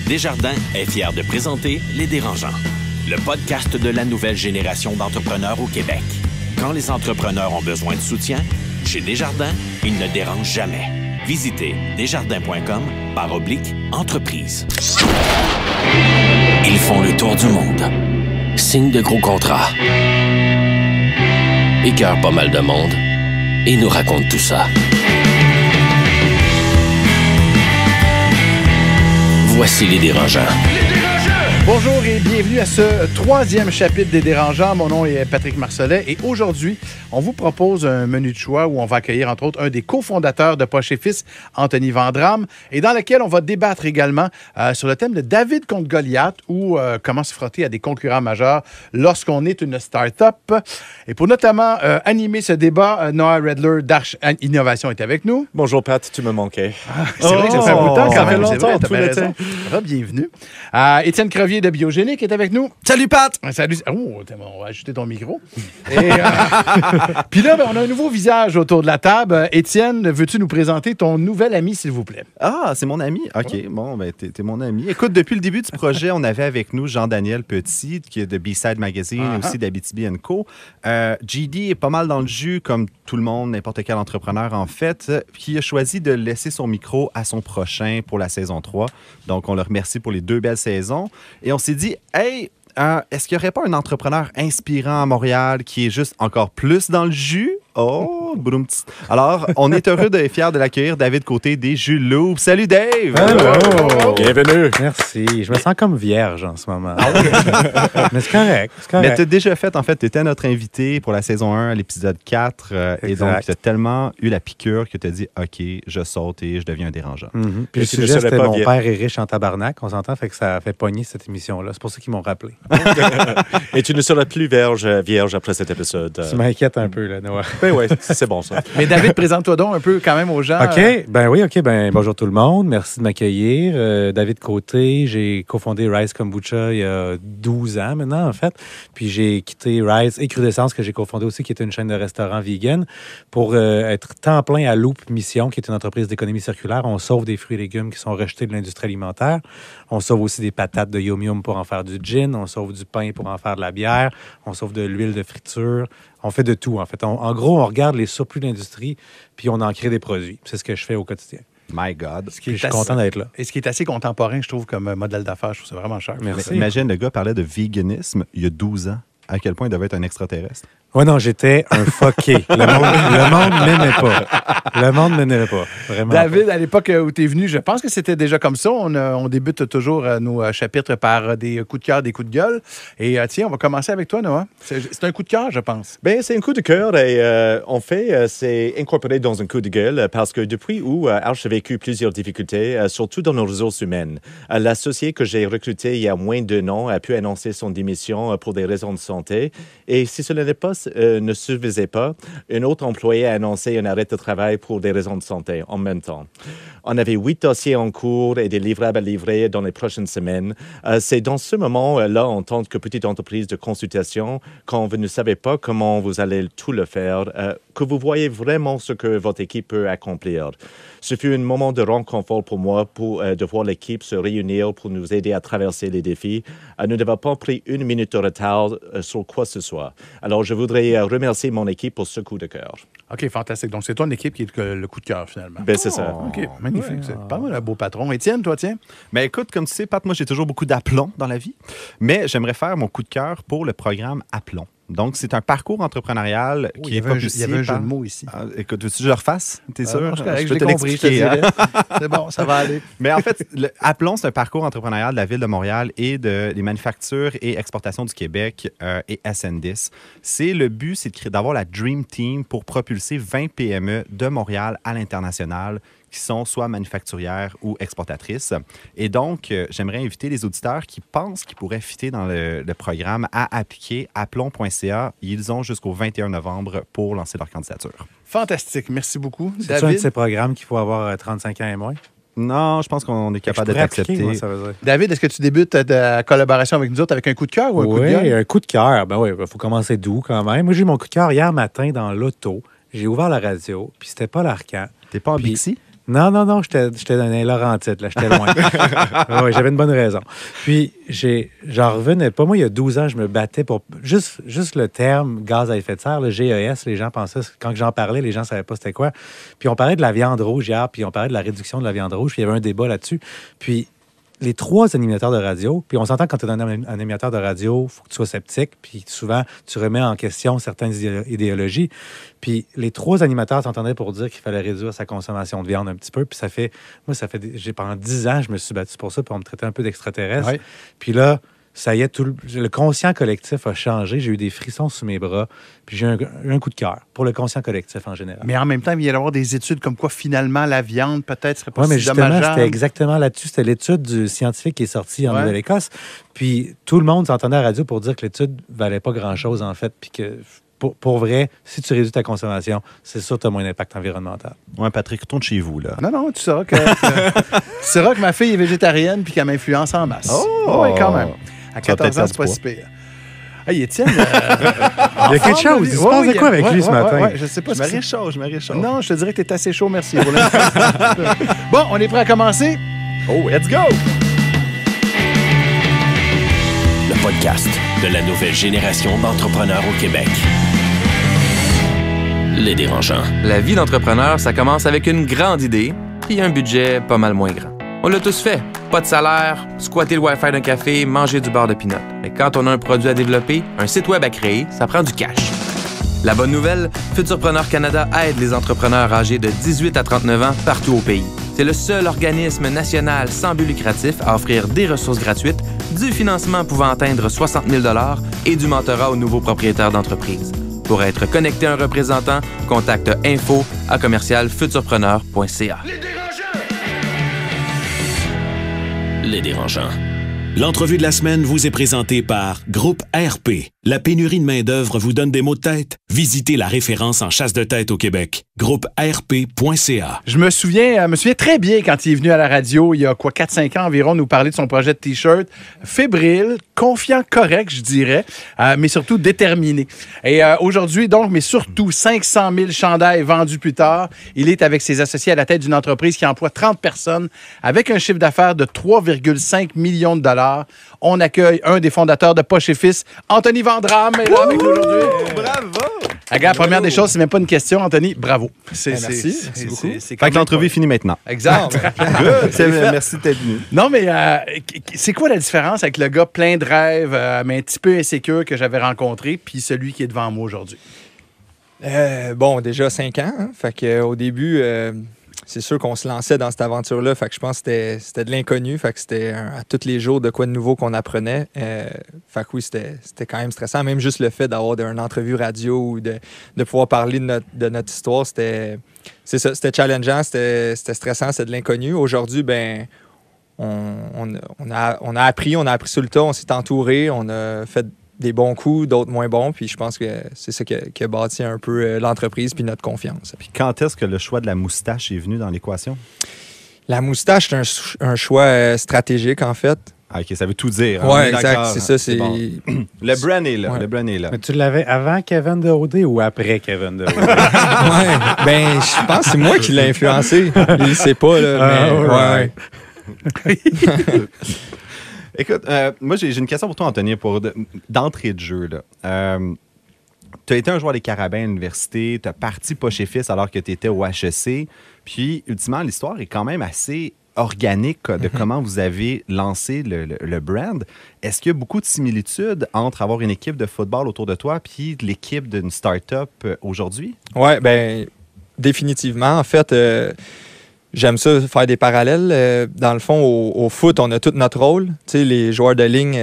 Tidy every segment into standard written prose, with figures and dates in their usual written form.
Desjardins est fier de présenter Les Dérangeants, le podcast de la nouvelle génération d'entrepreneurs au Québec. Quand les entrepreneurs ont besoin de soutien, chez Desjardins, ils ne dérangent jamais. Visitez desjardins.com/entreprise. Ils font le tour du monde. Signent de gros contrats. Écœurent pas mal de monde. Et nous racontent tout ça. Voici Les Dérangeants. Bonjour et bienvenue à ce troisième chapitre des Dérangeants. Mon nom est Patrick Marcellet et aujourd'hui, on vous propose un menu de choix où on va accueillir entre autres un des cofondateurs de Poche et Fils, Anthony Vandram, et dans lequel on va débattre également sur le thème de David contre Goliath ou comment se frotter à des concurrents majeurs lorsqu'on est une start-up. Et pour notamment animer ce débat, Noah Redler d'Arch Innovation est avec nous. Bonjour Pat, tu me manquais. C'est vrai que ça fait un bout de temps quand même. Ça fait longtemps, t'as bien raison. Bienvenue. Étienne Crevier de Biogénique est avec nous. Salut Pat! Salut. Oh, on va ajouter ton micro. Et, puis là, on a un nouveau visage autour de la table. Étienne, veux-tu nous présenter ton nouvel ami, s'il vous plaît? Ah, c'est mon ami? OK, bon, ben t'es mon ami. Écoute, depuis le début du projet, on avait avec nous Jean-Daniel Petit, qui est de B-Side Magazine et aussi d'Abitibi & Co. GD est pas mal dans le jus, comme tout le monde, n'importe quel entrepreneur en fait, qui a choisi de laisser son micro à son prochain pour la saison 3. Donc, on le remercie pour les 2 belles saisons. Et on s'est dit, hey, est-ce qu'il n'y aurait pas un entrepreneur inspirant à Montréal qui est juste encore plus dans le jus? Oh, broum. Alors, on est heureux et fiers de l'accueillir, David Côté des Jules Loup. Salut Dave! Hello! Bienvenue! Merci. Je me sens comme vierge en ce moment. Mais c'est correct. Mais tu as déjà fait, en fait, tu étais notre invité pour la saison 1 à l'épisode 4. Et donc, tu as tellement eu la piqûre que tu as dit, OK, je saute et je deviens un dérangeant. Mm-hmm. Puis le sujet, c'était mon père est riche en tabarnak, on s'entend, fait que ça a fait pogner cette émission-là. C'est pour ça qu'ils m'ont rappelé. Et tu ne seras plus vierge après cet épisode. Tu m'inquiètes un peu, là, Noah. Ben oui, c'est bon ça. Mais David, présente-toi donc un peu quand même aux gens. OK, bonjour tout le monde. Merci de m'accueillir. David Côté, j'ai cofondé Rise Kombucha il y a 12 ans maintenant, en fait. Puis j'ai quitté Rise et Crudescence, que j'ai cofondé aussi, qui est une chaîne de restaurants vegan, pour être temps plein à Loop Mission, qui est une entreprise d'économie circulaire. On sauve des fruits et légumes qui sont rejetés de l'industrie alimentaire. On sauve aussi des patates de Yum Yum pour en faire du gin. On sauve du pain pour en faire de la bière. On sauve de l'huile de friture. On fait de tout, en fait. En gros, on regarde les surplus de l'industrie, puis on en crée des produits. C'est ce que je fais au quotidien. My God. Je suis content d'être là. Et ce qui est assez contemporain, je trouve, comme modèle d'affaires, je trouve ça vraiment cher. Merci. Imagine, le gars parlait de véganisme il y a 12 ans. À quel point il devait être un extraterrestre. Ouais, non, j'étais un fucké. Le monde m'aimait pas. Le monde m'aimait pas. Vraiment. David, à l'époque où tu es venu, je pense que c'était déjà comme ça. On débute toujours nos chapitres par des coups de cœur, des coups de gueule. Et tiens, on va commencer avec toi, Noah. C'est un coup de cœur, je pense. Ben, c'est un coup de cœur et en fait, c'est incorporé dans un coup de gueule parce que depuis où Arch a vécu plusieurs difficultés, surtout dans nos ressources humaines. L'associé que j'ai recruté il y a moins d'1 an a pu annoncer son démission pour des raisons de santé. Et si cela ne suffisait pas, un autre employé a annoncé un arrêt de travail pour des raisons de santé en même temps. On avait 8 dossiers en cours et des livrables à livrer dans les prochaines semaines. C'est dans ce moment-là, en tant que petite entreprise de consultation, quand vous ne savez pas comment vous allez tout le faire, que vous voyez vraiment ce que votre équipe peut accomplir. Ce fut un moment de réconfort pour moi de voir l'équipe se réunir pour nous aider à traverser les défis. Nous n'avons pas pris 1 minute de retard sur quoi que ce soit. Alors, je voudrais remercier mon équipe pour ce coup de cœur. OK, fantastique. Donc, c'est ton équipe qui est le coup de cœur, finalement. Ben, c'est ça. OK, magnifique. Ouais, c'est pas mal un beau patron. Étienne, toi, tiens? Mais écoute, comme tu sais, Pat, moi, j'ai toujours beaucoup d'aplomb dans la vie. Mais j'aimerais faire mon coup de cœur pour le programme Aplomb. Donc, c'est un parcours entrepreneurial qui est propulsé. Il y avait un jeu de mots ici. Écoute, veux-tu que je le refasse? T'es sûr? Non, je l'ai compris, je te dirais. C'est bon, ça va aller. Mais en fait, Aplomb, c'est un parcours entrepreneurial de la Ville de Montréal et des manufactures et exportations du Québec et SN10. Le but, c'est d'avoir la Dream Team pour propulser 20 PME de Montréal à l'international qui sont soit manufacturières ou exportatrices. Et donc, j'aimerais inviter les auditeurs qui pensent qu'ils pourraient fitter dans le programme à appliquer à aplomb.ca. Ils ont jusqu'au 21 novembre pour lancer leur candidature. Fantastique. Merci beaucoup, David. David. C'est un de ces programmes qu'il faut avoir 35 ans et moins? Non, je pense qu'on est capable d'être accepté. Moi, ça veut dire. David, est-ce que tu débutes ta collaboration avec nous autres avec un coup de cœur ou un coup de gueule? Oui, un coup de cœur. Ben oui, il faut commencer doux quand même. Moi, j'ai eu mon coup de cœur hier matin dans l'auto. J'ai ouvert la radio, puis c'était Paul Arcand. T'es pas en Bixi? Non, j'étais dans les Laurentides, là, j'étais loin. Oui, j'avais une bonne raison. Puis, j'en revenais pas. Moi, il y a 12 ans, je me battais pour juste le terme gaz à effet de serre, le GES. Les gens pensaient, quand j'en parlais, les gens ne savaient pas c'était quoi. Puis, on parlait de la viande rouge hier, puis on parlait de la réduction de la viande rouge, puis il y avait un débat là-dessus. Puis, les 3 animateurs de radio, puis on s'entend quand tu es un animateur de radio, il faut que tu sois sceptique, puis souvent, tu remets en question certaines idéologies. Puis les 3 animateurs s'entendaient pour dire qu'il fallait réduire sa consommation de viande un petit peu. Puis pendant 10 ans, je me suis battu pour ça, puis on me traitait un peu d'extraterrestre. Ouais. Puis là, ça y est, le conscient collectif a changé. J'ai eu des frissons sous mes bras. Puis j'ai eu un coup de cœur pour le conscient collectif en général. Mais en même temps, il vient d'y avoir des études comme quoi, finalement, la viande, peut-être, serait pas si dommageable. Oui, mais justement, c'était exactement là-dessus. C'était l'étude du scientifique qui est sortie en Nouvelle-Écosse. Puis tout le monde s'entendait à la radio pour dire que l'étude valait pas grand-chose, en fait. Puis que, pour vrai, si tu réduis ta consommation, c'est sûr que tu as moins d'impact environnemental. Oui, Patrick, retourne chez vous, là. Non, tu sauras que ma fille est végétarienne puis qu'elle m'influence en masse. Oh! Oui, quand même. À 14 ans, c'est pas si pire. Hey, Étienne. Il y a quelque chose. Il se passe de quoi avec lui ce matin? Ouais, je sais pas. Je me réchauffe. Non, je te dirais que tu es assez chaud, merci. Bon, on est prêt à commencer? Oh, let's go! Le podcast de la nouvelle génération d'entrepreneurs au Québec. Les Dérangeants. La vie d'entrepreneur, ça commence avec une grande idée et un budget pas mal moins grand. On l'a tous fait. Pas de salaire, squatter le Wi-Fi d'un café, manger du beurre de pinot. Mais quand on a un produit à développer, un site web à créer, ça prend du cash. La bonne nouvelle, Futurpreneur Canada aide les entrepreneurs âgés de 18 à 39 ans partout au pays. C'est le seul organisme national sans but lucratif à offrir des ressources gratuites, du financement pouvant atteindre 60 000 $ et du mentorat aux nouveaux propriétaires d'entreprise. Pour être connecté à un représentant, contacte info@futurpreneur.ca. Les Dérangeants. L'entrevue de la semaine vous est présentée par Groupe RP. La pénurie de main-d'œuvre vous donne des maux de tête? Visitez la référence en chasse de tête au Québec. GroupeRP.ca. Je me souviens très bien quand il est venu à la radio, il y a 4-5 ans environ, nous parler de son projet de T-shirt. Fébrile, confiant, correct, je dirais, mais surtout déterminé. Et aujourd'hui, donc, mais surtout 500 000 chandails vendus plus tard. Il est avec ses associés à la tête d'une entreprise qui emploie 30 personnes avec un chiffre d'affaires de 3,5 millions de $. On accueille un des fondateurs de Poche et Fils, Anthony Vandram, est là avec nous aujourd'hui. Bravo! Regarde, première des choses, c'est même pas une question, Anthony. Bravo. Merci beaucoup. Fait que l'entrevue est finie maintenant. Exact. Merci d'être venu. Non, mais c'est quoi la différence avec le gars plein de rêves, mais un petit peu insécure que j'avais rencontré, puis celui qui est devant moi aujourd'hui? Déjà 5 ans. Hein? Fait qu'au début, c'est sûr qu'on se lançait dans cette aventure-là. Fait que je pense que c'était de l'inconnu. Fait que c'était à tous les jours de quoi de nouveau qu'on apprenait. Fait que oui, c'était quand même stressant. Même juste le fait d'avoir une entrevue radio ou de pouvoir parler de notre histoire, c'était challengeant, c'était stressant, c'était de l'inconnu. Aujourd'hui, on a appris sur le tas, on s'est entouré, on a fait des bons coups, d'autres moins bons, puis je pense que c'est ça qui a bâti un peu l'entreprise puis notre confiance. Puis quand est-ce que le choix de la moustache est venu dans l'équation? La moustache, c'est un choix stratégique, en fait. Ah, OK, ça veut tout dire. Oui, exact, c'est ça. C'est bon. Le brand est là. Ouais. Le brand est là. Mais tu l'avais avant Kevin Derodé ou après Kevin Derodé? Je pense que c'est moi qui l'ai influencé. Il ne sait pas, là. Écoute, moi, j'ai une question pour toi, Anthony, d'entrée de jeu. Tu as été un joueur des Carabins à l'université, tu as parti Poche et Fils alors que tu étais au HEC. Puis, ultimement, l'histoire est quand même assez organique de comment vous avez lancé le brand. Est-ce qu'il y a beaucoup de similitudes entre avoir une équipe de football autour de toi puis l'équipe d'une start-up aujourd'hui? Oui, définitivement. En fait, j'aime ça faire des parallèles. Dans le fond, au foot, on a tout notre rôle. Tu sais, les joueurs de ligne.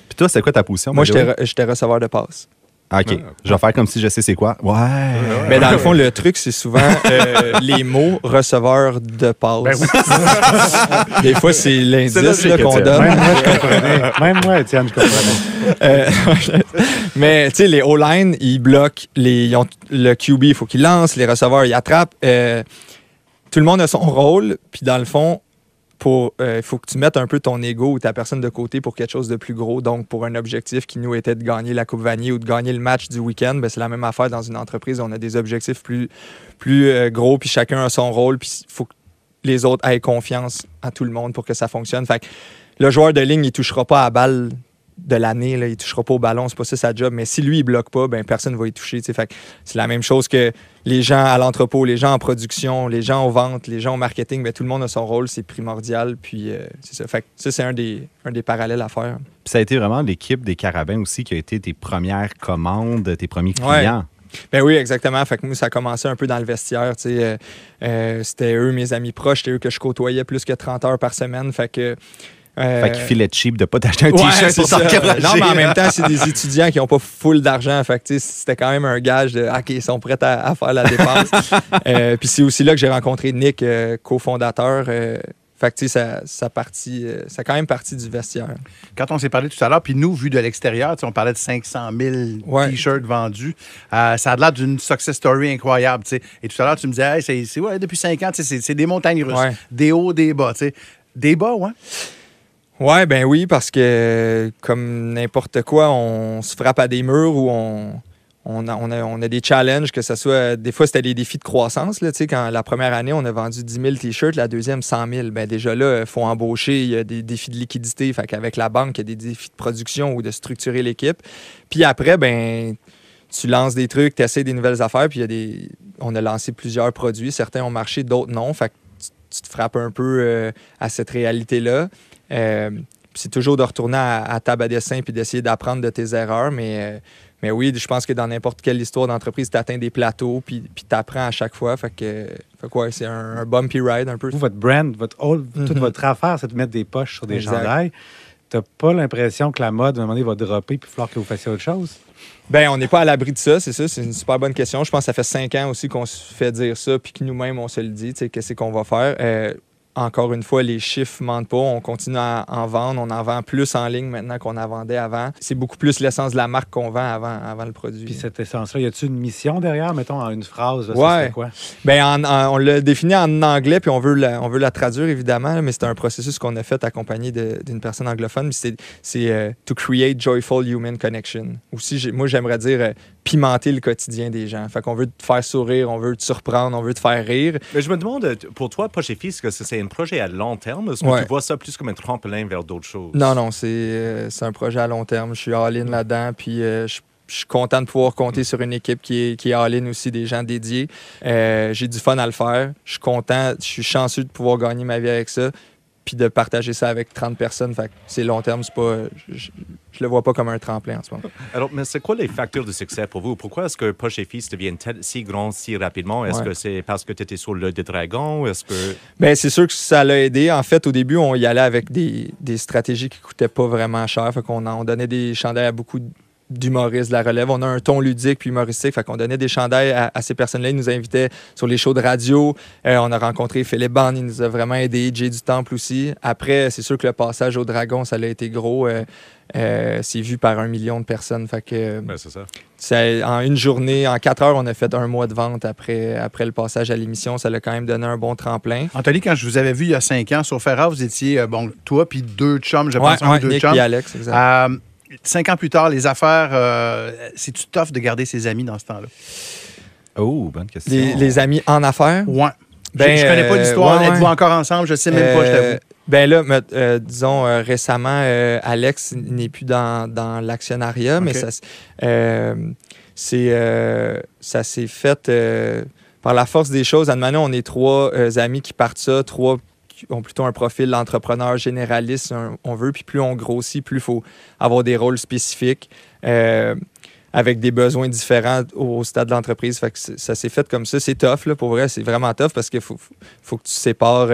Puis toi, c'est quoi ta position? Moi, j'étais receveur de passe. Ah, OK. Je vais faire comme si je sais c'est quoi. Ouais. Mais dans le fond, le truc, c'est souvent les mots receveur de passe. Des fois, c'est l'indice qu'on donne. Même moi, je comprenais. Même moi, Étienne, je comprenais. Mais tu sais, les O-line, ils bloquent. Ils ont le QB, il faut qu'il lance. Les receveurs, ils attrapent. Tout le monde a son rôle. Puis dans le fond, il faut que tu mettes un peu ton ego ou ta personne de côté pour quelque chose de plus gros. Donc, pour un objectif qui nous était de gagner la Coupe Vanier ou de gagner le match du week-end, ben, c'est la même affaire dans une entreprise. On a des objectifs plus gros, puis chacun a son rôle, puis il faut que les autres aient confiance à tout le monde pour que ça fonctionne. Fait que le joueur de ligne, il ne touchera pas à la balle de l'année, là, il ne touchera pas au ballon, c'est pas ça sa job, mais si lui, il ne bloque pas, ben, personne ne va y toucher. Fait que c'est la même chose que les gens à l'entrepôt, les gens en production, les gens aux ventes, les gens au marketing, ben, tout le monde a son rôle, c'est primordial, puis c'est ça. Fait que ça, c'est un des parallèles à faire. Puis ça a été vraiment l'équipe des Carabins aussi qui a été tes premières commandes, tes premiers clients. Ouais. Ben oui, exactement. Fait que moi, ça a commencé un peu dans le vestiaire. C'était eux, mes amis proches, c'était eux que je côtoyais plus que 30 heures par semaine. Fait qu'il filait cheap de ne pas t'acheter un T-shirt pour t'encourager. Non, mais en même temps, c'est des étudiants qui n'ont pas full d'argent. Fait que c'était quand même un gage de OK, ils sont prêts à faire la dépense. Puis c'est aussi là que j'ai rencontré Nick, cofondateur. Fait que ça a quand même parti du vestiaire. Quand on s'est parlé tout à l'heure, puis nous, vu de l'extérieur, on parlait de 500 000 T-shirts vendus. Ça a l'air d'une success story incroyable. T'sais. Et tout à l'heure, tu me disais, hey, depuis 5 ans, c'est des montagnes russes. Ouais. Des hauts, des bas. T'sais. Des bas, ouais? Ouais, ben oui, parce que comme n'importe quoi, on se frappe à des murs ou on a des challenges, que ce soit... Des fois, c'était des défis de croissance. Là, quand la première année, on a vendu 10 000 T-shirts, la deuxième, 100 000. Ben, déjà là, il faut embaucher, il y a des défis de liquidité. Fait qu'avec la banque, il y a des défis de production ou de structurer l'équipe. Puis après, ben tu lances des trucs, tu essaies des nouvelles affaires, puis on a lancé plusieurs produits. Certains ont marché, d'autres non. Fait que tu te frappes un peu à cette réalité-là. C'est toujours de retourner à table à dessin puis d'essayer d'apprendre de tes erreurs, mais oui, je pense que dans n'importe quelle histoire d'entreprise, tu atteins des plateaux puis tu apprends à chaque fois. Fait que ouais, c'est un bumpy ride un peu. Vous, votre brand, toute votre affaire, c'est de mettre des poches sur des chandails. T'as pas l'impression que la mode, à un moment donné, va dropper puis il va falloir que vous fassiez autre chose? Bien, on n'est pas à l'abri de ça, c'est ça. C'est une super bonne question. Je pense que ça fait 5 ans aussi qu'on se fait dire ça puis que nous-mêmes, on se le dit, qu'est-ce qu'on va faire. Encore une fois, les chiffres ne mentent pas. On continue à en vendre. On en vend plus en ligne maintenant qu'on en vendait avant. C'est beaucoup plus l'essence de la marque qu'on vend avant le produit. Puis cette essence-là, y a-t-il une mission derrière, mettons, en une phrase? Là, ouais. C'est quoi? Bien, on l'a défini en anglais, puis on veut la traduire, évidemment, mais c'est un processus qu'on a fait accompagné d'une personne anglophone. C'est to create joyful human connection. Aussi, moi, j'aimerais dire pimenter le quotidien des gens. Fait qu'on veut te faire sourire, on veut te surprendre, on veut te faire rire. Mais je me demande, pour toi, Poche et Fils, est-ce que c'est un projet à long terme? Est-ce que tu vois ça plus comme un tremplin vers d'autres choses? Non, c'est un projet à long terme. Je suis all-in là-dedans, puis je suis content de pouvoir compter sur une équipe qui est all-in aussi, des gens dédiés. J'ai du fun à le faire. Je suis content, je suis chanceux de pouvoir gagner ma vie avec ça, puis de partager ça avec 30 personnes. Fait que c'est long terme, c'est pas... Je le vois pas comme un tremplin en ce moment. Alors, mais c'est quoi les facteurs de succès pour vous? Pourquoi est-ce que Poche et Fils deviennent si grands si rapidement? Est-ce que c'est parce que tu étais sur l'œil de dragon? Est-ce que... Bien, c'est sûr que ça l'a aidé. En fait, au début, on y allait avec des stratégies qui coûtaient pas vraiment cher. Fait qu'on donnait des chandails à beaucoup d'humoristes de la relève. On a un ton ludique puis humoristique. Fait qu'on donnait des chandails à ces personnes-là. Ils nous invitaient sur les shows de radio. On a rencontré Philippe Bond. Il nous a vraiment aidé. Jay du Temple aussi. Après, c'est sûr que le passage au dragon, ça a été gros. C'est vu par 1 million de personnes. Fait que, c'est ça. En une journée, en 4 heures, on a fait 1 mois de vente après le passage à l'émission. Ça l'a quand même donné un bon tremplin. Anthony, quand je vous avais vu il y a 5 ans sur Ferrare, vous étiez, toi puis 2 chums, je pense, Nick 2 chums. et Alex, exact. 5 ans plus tard, les affaires, c'est-tu tough de garder ses amis dans ce temps-là? Oh, bonne question. Les amis en affaires? Ouais. Ben, je connais pas l'histoire. Êtes-vous encore ensemble? Je sais même pas, je t'avoue. Ben là, disons, récemment, Alex n'est plus dans l'actionnariat, mais ça s'est fait par la force des choses. À Manon, on est 3 amis qui partent ça, 3 qui ont plutôt un profil d'entrepreneur généraliste, on veut, puis plus on grossit, plus il faut avoir des rôles spécifiques avec des besoins différents au stade de l'entreprise. Fait que ça s'est fait comme ça. C'est tough, là, pour vrai, c'est vraiment tough parce qu'il faut que tu sépares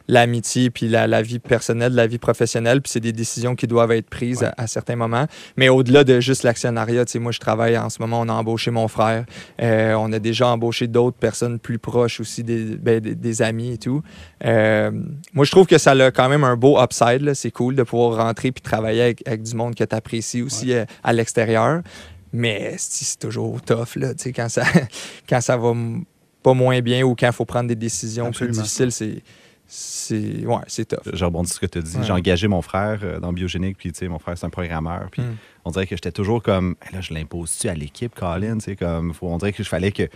l'amitié puis la vie personnelle de la vie professionnelle, puis c'est des décisions qui doivent être prises à certains moments. Mais au-delà de juste l'actionnariat, tu sais, moi, je travaille en ce moment, on a embauché mon frère. On a déjà embauché d'autres personnes plus proches aussi, des amis et tout. Moi, je trouve que ça a quand même un beau upside, là. C'est cool de pouvoir rentrer puis travailler avec du monde que tu apprécies aussi à l'extérieur. Mais c'est toujours tough, là, tu sais, quand ça va pas moins bien ou quand il faut prendre des décisions plus difficiles, c'est tough. Je rebondis sur ce que tu as dit. Ouais. J'ai engagé mon frère dans Biogénique, puis tu sais, mon frère, c'est un programmeur. Puis on dirait que j'étais toujours comme, hey, là, je l'impose-tu à l'équipe, Colin? Tu sais, comme, on dirait qu'il fallait que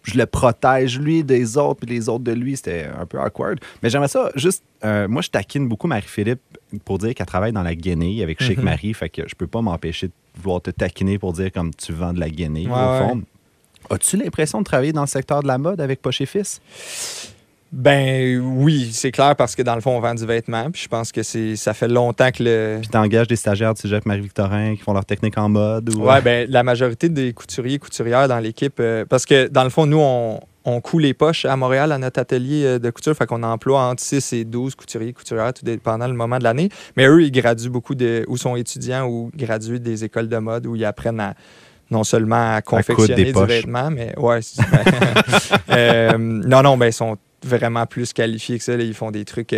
je le protège, lui, des autres, puis les autres de lui. C'était un peu awkward. Mais j'aimerais ça, juste, moi, je taquine beaucoup Marie-Philippe pour dire qu'elle travaille dans la guenille avec Chic Marie, fait que je peux pas m'empêcher de vouloir te taquiner pour dire comme tu vends de la guenille, au fond. As-tu l'impression de travailler dans le secteur de la mode avec Poche et Fils? Ben oui, c'est clair parce que dans le fond, on vend du vêtement. Puis je pense que ça fait longtemps que le. Puis t'engages des stagiaires du Cégep Marie-Victorin qui font leur technique en mode? Ou... Ouais, ben la majorité des couturiers et couturières dans l'équipe. Parce que dans le fond, nous, on coud les poches à Montréal à notre atelier de couture. Fait qu'on emploie entre 6 et 12 couturiers et couturières tout dépendant le moment de l'année. Mais eux, ils graduent beaucoup ou sont étudiants ou gradués des écoles de mode où ils apprennent à. Non seulement à confectionner du vêtement, mais ouais. Non, ben ils sont vraiment plus qualifiés que ça. Là, ils font des trucs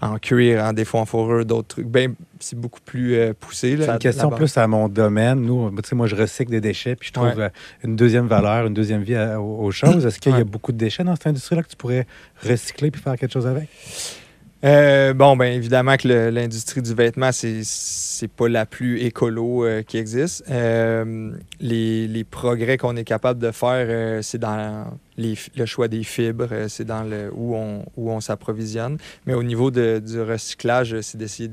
en cuir, des fois en fourrure, d'autres trucs. Ben, c'est beaucoup plus poussé. Là, c'est une question là-bas. plus à mon domaine. Nous, moi, je recycle des déchets puis je trouve une deuxième valeur, une deuxième vie aux choses. Est-ce qu'il y a beaucoup de déchets dans cette industrie-là que tu pourrais recycler puis faire quelque chose avec? Bon, ben évidemment que l'industrie du vêtement, c'est pas la plus écolo qui existe. Les progrès qu'on est capable de faire, c'est dans le choix des fibres, c'est dans où on s'approvisionne. Mais au niveau du recyclage, c'est d'essayer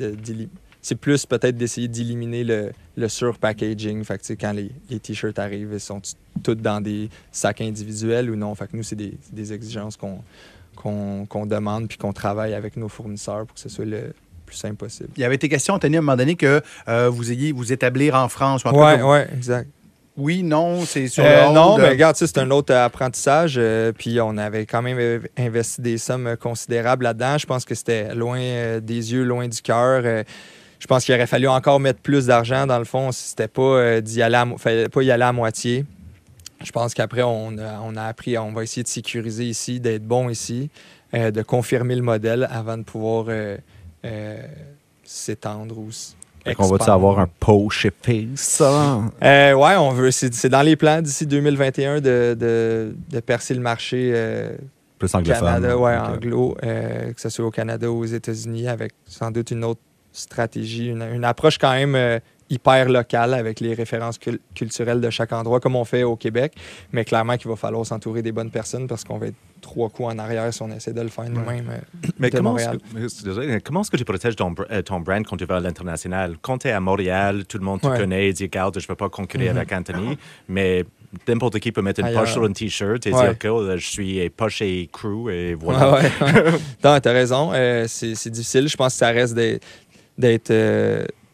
c'est plus peut-être d'essayer d'éliminer le surpackaging. Fait que, quand les T-shirts arrivent, ils sont tous dans des sacs individuels ou non. Fait que nous, c'est des exigences qu'on demande puis qu'on travaille avec nos fournisseurs pour que ce soit le plus simple possible. Il y avait été question, Anthony, à un moment donné, que vous ayez vous établir en France. Oui, exact. Oui, non, c'est sur le non, mais regarde, c'est un autre apprentissage. Puis on avait quand même investi des sommes considérables là-dedans. Je pense que c'était loin des yeux, loin du cœur. Je pense qu'il aurait fallu encore mettre plus d'argent, dans le fond. C'était pas fallait pas y aller à moitié. Je pense qu'après, on a appris, on va essayer de sécuriser ici, d'être bon ici, de confirmer le modèle avant de pouvoir s'étendre ou on va-tu avoir un Poche et Fils? Ouais, on veut. C'est dans les plans d'ici 2021 de percer le marché plus anglophone. Canada, anglo, que ce soit au Canada ou aux États-Unis, avec sans doute une autre stratégie, une approche quand même hyper locale avec les références culturelles de chaque endroit, comme on fait au Québec. Mais clairement qu'il va falloir s'entourer des bonnes personnes parce qu'on va être 3 coups en arrière si on essaie de le faire nous-mêmes. Mais comment est-ce que tu protèges ton brand quand tu vas à l'international? Quand tu es à Montréal, tout le monde te connaît et dit, regarde, je ne peux pas concurrer avec Anthony, mais n'importe qui peut mettre une poche sur un T-shirt et dire que je suis Poche et Crew et voilà. Non, tu as raison. C'est difficile. Je pense que ça reste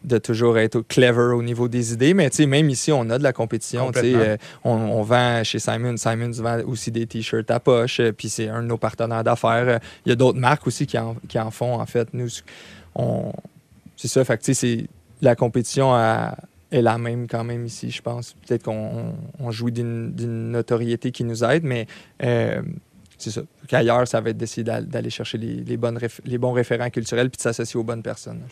de toujours être clever au niveau des idées. Mais même ici, on a de la compétition. On vend chez Simon. Simon vend aussi des T-shirts à poche. Puis c'est un de nos partenaires d'affaires. Il y a d'autres marques aussi qui en font. En fait, nous, c'est ça. Fait que la compétition est la même quand même ici, je pense. Peut-être qu'on jouit d'une notoriété qui nous aide, mais c'est ça. Qu'ailleurs, ça va être d'essayer d'aller chercher les bons référents culturels puis de s'associer aux bonnes personnes.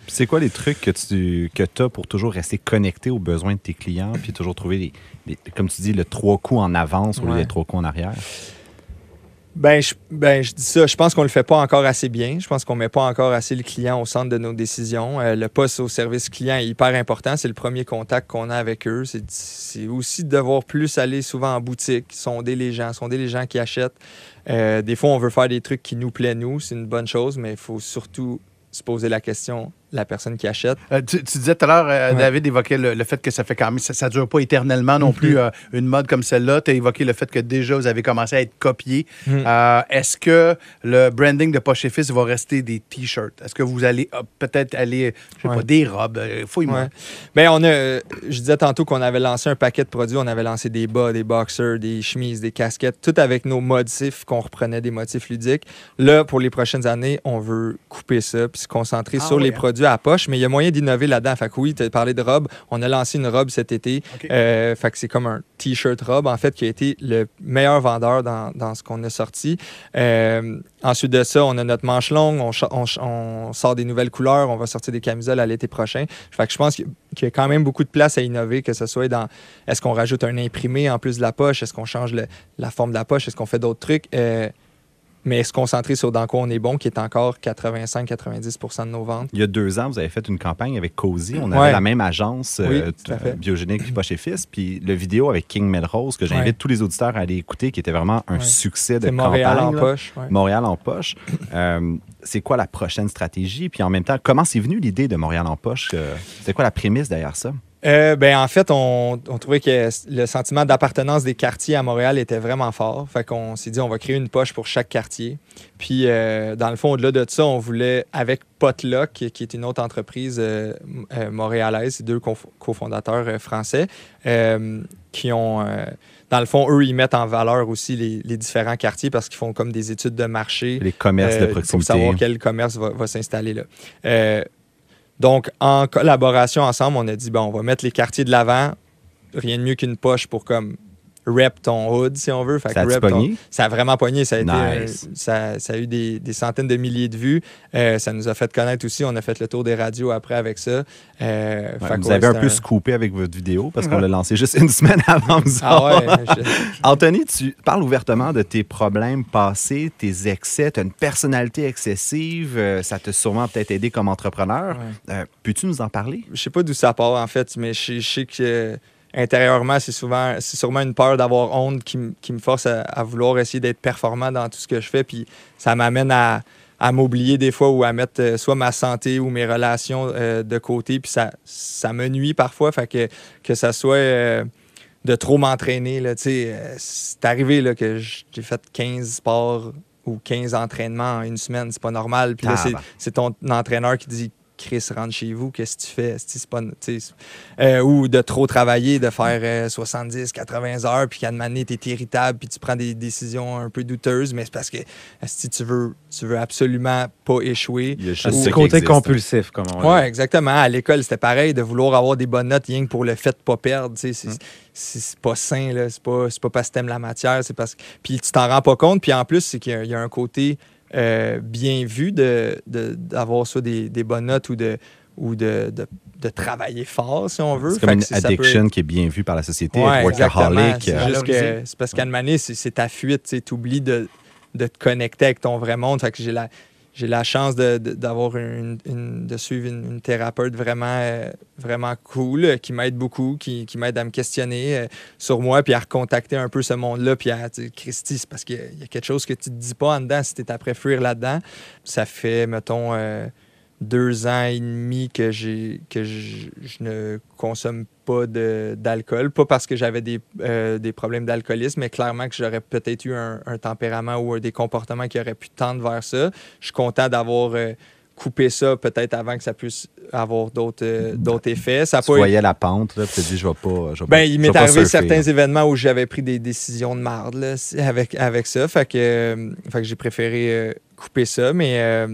C'est quoi les trucs que tu as pour toujours rester connecté aux besoins de tes clients puis toujours trouver, comme tu dis, le 3 coups en avance au lieu des 3 coups en arrière? Je dis ça. Je pense qu'on le fait pas encore assez bien. Je pense qu'on met pas encore assez le client au centre de nos décisions. Le poste au service client est hyper important. C'est le premier contact qu'on a avec eux. C'est aussi de devoir plus aller souvent en boutique, sonder les gens qui achètent. Des fois, on veut faire des trucs qui nous plaisent, nous. C'est une bonne chose, mais il faut surtout se poser la question, la personne qui achète. Tu disais tout à l'heure, David évoquait le fait que ça fait quand même, ça ne dure pas éternellement non plus une mode comme celle-là. Tu as évoqué le fait que déjà, vous avez commencé à être copié. Est-ce que le branding de Poche et Fils va rester des T-shirts? Est-ce que vous allez peut-être aller, je sais pas, des robes? Fouille-moi. Je disais tantôt qu'on avait lancé un paquet de produits. On avait lancé des bas, des boxers, des chemises, des casquettes, tout avec nos motifs qu'on reprenait des motifs ludiques. Là, pour les prochaines années, on veut couper ça puis se concentrer sur les produits à poche, mais il y a moyen d'innover là-dedans. Fait que oui, tu as parlé de robe. On a lancé une robe cet été. Fait que c'est comme un T-shirt robe, en fait, qui a été le meilleur vendeur dans ce qu'on a sorti. Ensuite de ça, on a notre manche longue. On sort des nouvelles couleurs. On va sortir des camisoles à l'été prochain. Fait que je pense qu'il y a quand même beaucoup de place à innover, que ce soit dans... Est-ce qu'on rajoute un imprimé en plus de la poche? Est-ce qu'on change la forme de la poche? Est-ce qu'on fait d'autres trucs? mais se concentrer sur dans quoi on est bon, qui est encore 85-90% de nos ventes. Il y a 2 ans, vous avez fait une campagne avec Cozy. On avait la même agence tout à fait. Biogénique puis Poche et Fils. Puis le vidéo avec King Melrose, que j'invite tous les auditeurs à aller écouter, qui était vraiment un succès de campagne. Montréal en poche. Ouais. Montréal en poche. C'est quoi la prochaine stratégie? Puis en même temps, comment c'est venu l'idée de Montréal en poche? C'est quoi la prémisse derrière ça? En fait, on trouvait que le sentiment d'appartenance des quartiers à Montréal était vraiment fort. Fait qu'on s'est dit, on va créer une poche pour chaque quartier. Puis, dans le fond, au-delà de ça, on voulait, avec Potluck, qui est une autre entreprise montréalaise, c'est 2 cofondateurs français, qui ont... dans le fond, eux, ils mettent en valeur aussi les différents quartiers parce qu'ils font comme des études de marché. Les commerces de proximité. Pour savoir quel commerce va s'installer là. Donc, en collaboration ensemble, on a dit, on va mettre les quartiers de l'avant. Rien de mieux qu'une poche pour comme rep ton hood, si on veut. Fait ça a pogné? Ça a vraiment pogné. Ça a, nice. Ça a eu des centaines de milliers de vues. Ça nous a fait connaître aussi. On a fait le tour des radios après avec ça. Vous avez un peu scoopé avec votre vidéo parce qu'on l'a lancé juste une semaine avant vous. Anthony, tu parles ouvertement de tes problèmes passés, tes excès. Tu as une personnalité excessive. Ça t'a sûrement peut-être aidé comme entrepreneur. Ouais. Peux-tu nous en parler? Je sais pas d'où ça part, en fait, mais je sais que... intérieurement, c'est sûrement une peur d'avoir honte qui me force à vouloir essayer d'être performant dans tout ce que je fais. Puis ça m'amène à m'oublier des fois ou à mettre soit ma santé ou mes relations de côté. Puis ça me nuit parfois. Fait que ça soit de trop m'entraîner. C'est arrivé là, que j'ai fait 15 sports ou 15 entraînements en une semaine. C'est pas normal. Puis là, c'est ton entraîneur qui dit... Chris, rentre chez vous, qu'est-ce que tu fais? C'est pas, ou de trop travailler, de faire 70, 80 heures, puis qu'à un moment donné, tu es irritable, puis tu prends des décisions un peu douteuses, mais c'est parce que si tu veux absolument pas échouer. Il y a juste ce côté compulsif, comme on dit. Oui, exactement. À l'école, c'était pareil, de vouloir avoir des bonnes notes rien que pour le fait de ne pas perdre. C'est pas sain, là. C'est pas parce que tu aimes la matière, c'est parce que. Puis tu t'en rends pas compte, puis en plus, c'est qu'il y a un côté. Bien vu d'avoir soit des bonnes notes ou de travailler fort, si on veut. C'est comme une addiction qui est bien vue par la société, workaholic. C'est parce qu'à un moment donné, c'est ta fuite. Tu oublies de te connecter avec ton vrai monde. Fait que j'ai la chance d'avoir de suivre une thérapeute vraiment cool, qui m'aide beaucoup, qui m'aide à me questionner sur moi, puis à recontacter un peu ce monde-là, puis à Christy, c'est parce qu'il y a quelque chose que tu te dis pas en dedans si tu es après fuir là-dedans. Ça fait, mettons, 2 ans et demi que je ne consomme pas d'alcool. Pas parce que j'avais des problèmes d'alcoolisme, mais clairement que j'aurais peut-être eu un tempérament ou des comportements qui auraient pu tendre vers ça. Je suis content d'avoir coupé ça peut-être avant que ça puisse avoir d'autres effets. Ça tu voyais la pente, là, puis tu te dis, je vais pas. Il m'est arrivé certains événements où j'avais pris des décisions de marde là, avec ça. Fait que j'ai préféré couper ça, mais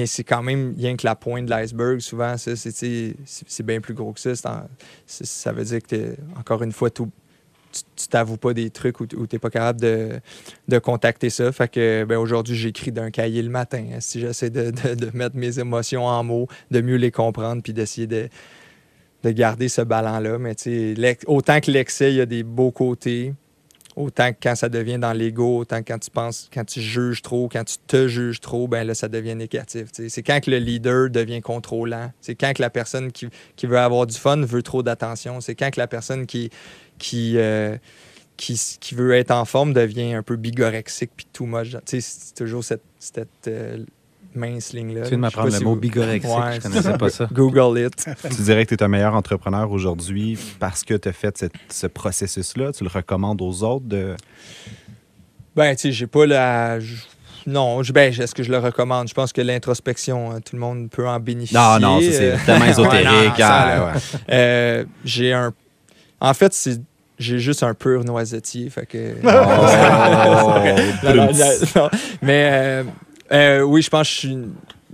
c'est quand même rien que la pointe de l'iceberg. Souvent, ça, c'est bien plus gros que ça. Ça veut dire que, encore une fois, tu t'avoues pas des trucs où tu n'es pas capable de contacter ça. Fait que aujourd'hui, j'écris d'un cahier le matin. Si j'essaie de mettre mes émotions en mots, de mieux les comprendre, puis d'essayer de garder ce ballon-là. Mais autant que l'excès, il y a des beaux côtés. Autant que quand ça devient dans l'ego, autant que quand tu juges trop, quand tu te juges trop, là, ça devient négatif. T'sais. C'est quand que le leader devient contrôlant. C'est quand que la personne qui veut avoir du fun veut trop d'attention. C'est quand que la personne qui veut être en forme devient un peu bigorexique puis too much. C'est toujours cette mince ligne-là. Tu viens de m'apprendre le mot bigorexique, je connaissais pas ça. Google it. Tu dirais que tu es un meilleur entrepreneur aujourd'hui parce que tu as fait ce processus-là? Tu le recommandes aux autres de... j'ai pas la... Non, est-ce que je le recommande? Je pense que l'introspection, tout le monde peut en bénéficier. Non, ça, c'est tellement ésotérique. En fait, j'ai juste un pur noisetier, fait que... oui, je pense que je suis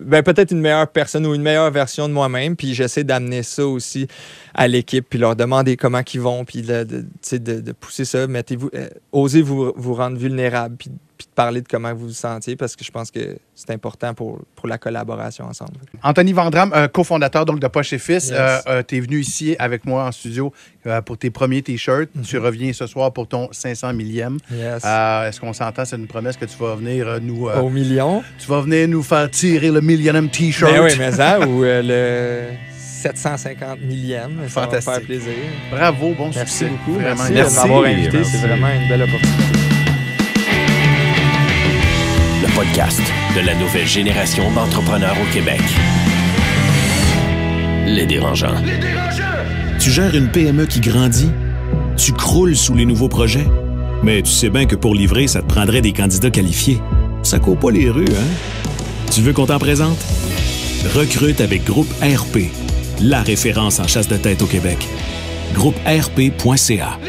peut-être une meilleure personne ou une meilleure version de moi-même, puis j'essaie d'amener ça aussi à l'équipe, puis leur demander comment ils vont, puis de pousser ça. Osez vous rendre vulnérable, puis puis de parler de comment vous vous sentiez parce que je pense que c'est important pour la collaboration ensemble. Anthony Vandram, cofondateur donc de Poche et Fils, Yes. tu es venu ici avec moi en studio pour tes premiers T-shirts. Tu reviens ce soir pour ton 500 millième. Yes. Est-ce qu'on s'entend? C'est une promesse que tu vas venir Au million. tu vas venir nous faire tirer le millième T-shirt. Ben oui, mais ça, ou le 750 millième. Ça va me Fantastique. faire plaisir. Bravo, bon Merci succès. beaucoup. Vraiment. Merci de m'avoir invité. Merci. C'est vraiment une belle opportunité. Le podcast de la nouvelle génération d'entrepreneurs au Québec. Les Dérangeants. Tu gères une PME qui grandit? Tu croules sous les nouveaux projets? Mais tu sais bien que pour livrer, ça te prendrait des candidats qualifiés. Ça court pas les rues, hein? Tu veux qu'on t'en présente? Recrute avec Groupe RP, la référence en chasse de tête au Québec. GroupeRP.ca.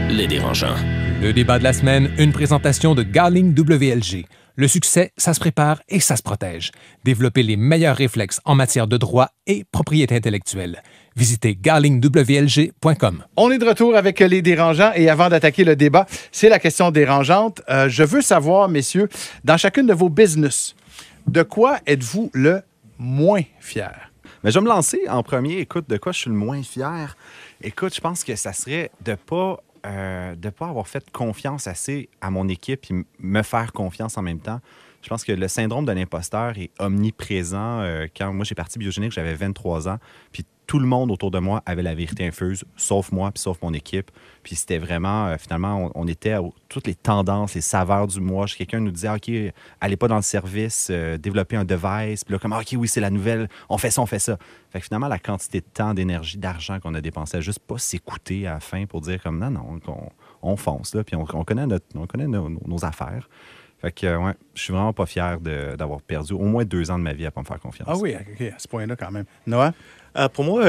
Les Dérangeants. Le débat de la semaine, une présentation de Garling WLG. Le succès, ça se prépare et ça se protège. Développez les meilleurs réflexes en matière de droit et propriété intellectuelle. Visitez garlingwlg.com. On est de retour avec les dérangeants et avant d'attaquer le débat, c'est la question dérangeante. Je veux savoir, messieurs, dans chacune de vos business, de quoi êtes-vous le moins fier? Mais je vais me lancer en premier. Écoute, de quoi je suis le moins fier? Écoute, je pense que ça serait de pas avoir fait confiance assez à mon équipe et me faire confiance en même temps. Je pense que le syndrome de l'imposteur est omniprésent. Quand moi, j'ai parti Biogénique, j'avais 23 ans, puis tout le monde autour de moi avait la vérité infuse, sauf moi, puis sauf mon équipe. Puis c'était vraiment, finalement, on était à toutes les tendances, les saveurs du mois. Quelqu'un nous disait, OK, allez pas dans le service, développez un device. Puis là, comme, OK, oui, c'est la nouvelle, on fait ça, on fait ça. Fait que finalement, la quantité de temps, d'énergie, d'argent qu'on a dépensé à juste pas s'écouter à la fin pour dire comme, non, on fonce, là, puis on connaît, nos affaires. Fait que, ouais, je suis vraiment pas fier d'avoir perdu au moins 2 ans de ma vie à pas me faire confiance. Ah oui, OK, à ce point-là quand même. Noah? Pour moi,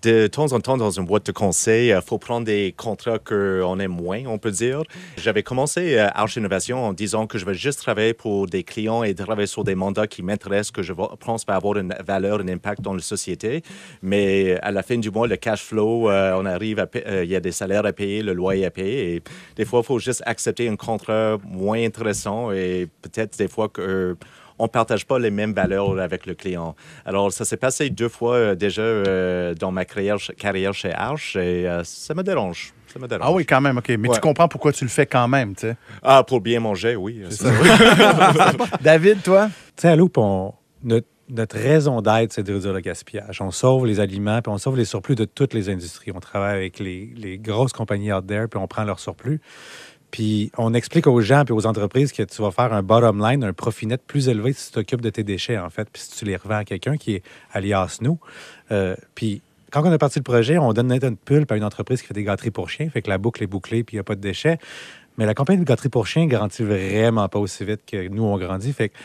de temps en temps, dans une boîte de conseil, il faut prendre des contrats qu'on aime moins, on peut dire. J'avais commencé Arch Innovation en disant que je vais juste travailler pour des clients et travailler sur des mandats qui m'intéressent, que je pense va avoir une valeur, un impact dans la société. Mais à la fin du mois, le cash flow, on arrive il y a des salaires à payer, le loyer à payer. Et des fois, il faut juste accepter un contrat moins intéressant et peut-être des fois que... on ne partage pas les mêmes valeurs avec le client. Alors, ça s'est passé 2 fois déjà dans ma carrière chez Arch et ça me dérange. Ah oui, quand même, OK. Mais Ouais. tu comprends pourquoi tu le fais quand même, tu sais. Ah, pour bien manger, oui. C'est ça. David, toi? Tu sais, à Loop, notre raison d'être, c'est de réduire le gaspillage. On sauve les aliments, puis on sauve les surplus de toutes les industries. On travaille avec les grosses compagnies out there, puis on prend leur surplus. Puis on explique aux gens et aux entreprises que tu vas faire un bottom line, un profit net plus élevé si tu t'occupes de tes déchets, en fait, puis si tu les revends à quelqu'un qui est alias nous. Puis quand on a parti le projet, on donne une pulpe à une entreprise qui fait des gâteries pour chiens, fait que la boucle est bouclée puis il n'y a pas de déchets. Mais la compagnie de gâteries pour chiens ne grandit vraiment pas aussi vite que nous, on grandit. Fait que,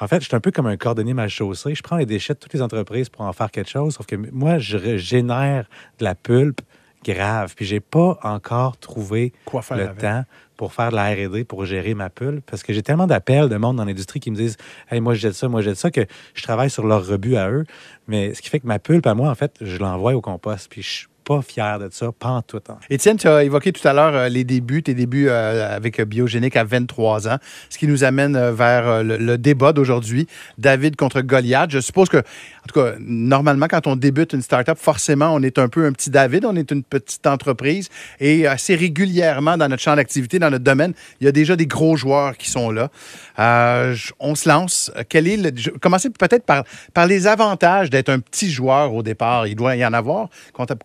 en fait, je suis un peu comme un cordonnier mal chaussé. Je prends les déchets de toutes les entreprises pour en faire quelque chose, sauf que moi, je génère de la pulpe grave. Puis j'ai pas encore trouvé Quoi faire le avec? temps pour faire de la R&D, pour gérer ma pulpe, parce que j'ai tellement d'appels de monde dans l'industrie qui me disent « Hey, moi, je jette ça », que je travaille sur leur rebut à eux. Mais ce qui fait que ma pulpe, à moi, en fait, je l'envoie au compost, puis je suis pas fier de ça, pas en tout temps. Étienne, tu as évoqué tout à l'heure tes débuts avec Biogénique à 23 ans, ce qui nous amène vers le débat d'aujourd'hui, David contre Goliath. Je suppose que, en tout cas, normalement, quand on débute une start-up, forcément, on est un peu un petit David, on est une petite entreprise et assez régulièrement dans notre champ d'activité, dans notre domaine, il y a déjà des gros joueurs qui sont là. On se lance. Commencez peut-être par les avantages d'être un petit joueur au départ. Il doit y en avoir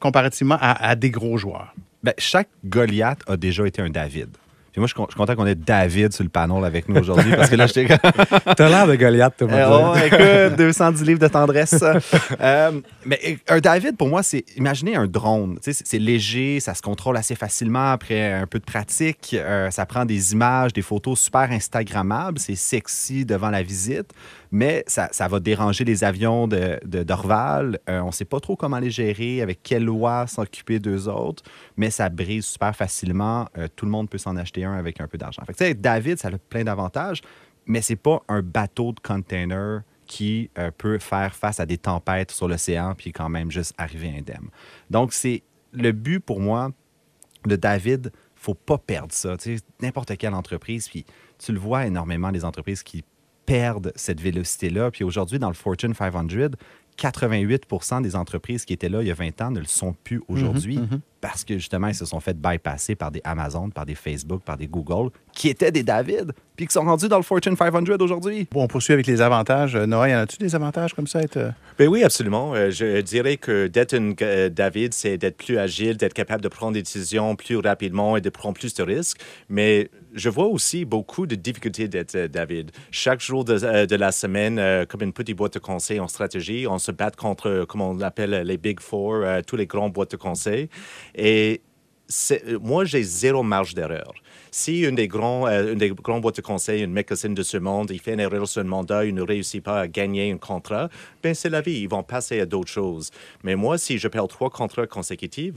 comparativement à des gros joueurs. Ben, chaque Goliath a déjà été un David. Puis moi, je suis content qu'on ait David sur le panel avec nous aujourd'hui parce que là, j'étais... T'as l'air de Goliath, tout le monde. Écoute, 210 livres de tendresse. Mais un David, pour moi, c'est... Imaginez un drone. Tu sais, c'est léger, ça se contrôle assez facilement après un peu de pratique. Ça prend des images, des photos super Instagrammables. C'est sexy devant la visite. Mais ça va déranger les avions d'Orval. On ne sait pas trop comment les gérer, avec quelle loi s'occuper d'eux autres. Mais ça brise super facilement. Tout le monde peut s'en acheter un avec un peu d'argent. Fait que, tu sais, David, ça a plein d'avantages, mais c'est pas un bateau de container qui peut faire face à des tempêtes sur l'océan puis quand même juste arriver indemne. Donc, c'est le but pour moi de David, faut pas perdre ça. Tu sais, n'importe quelle entreprise, puis tu le vois énormément, les entreprises qui perdent cette vélocité-là. Puis aujourd'hui, dans le Fortune 500, 88 % des entreprises qui étaient là il y a 20 ans ne le sont plus aujourd'hui parce que justement, ils se sont fait bypasser par des Amazon, par des Facebook, par des Google, qui étaient des David, puis qui sont rendus dans le Fortune 500 aujourd'hui. Bon, on poursuit avec les avantages. Noah, y en a-tu des avantages comme ça? Ben oui, absolument. Je dirais que d'être un David, c'est d'être plus agile, d'être capable de prendre des décisions plus rapidement et de prendre plus de risques. Mais je vois aussi beaucoup de difficultés d'être David. Chaque jour de la semaine, comme une petite boîte de conseil en stratégie, on se bat contre, comme on l'appelle, les Big Four, tous les grands boîtes de conseil. Et moi, j'ai zéro marge d'erreur. Si une des grands boîtes de conseil, une médecine de ce monde, il fait une erreur sur un mandat, il ne réussit pas à gagner un contrat, ben c'est la vie, ils vont passer à d'autres choses. Mais moi, si je perds 3 contrats consécutifs,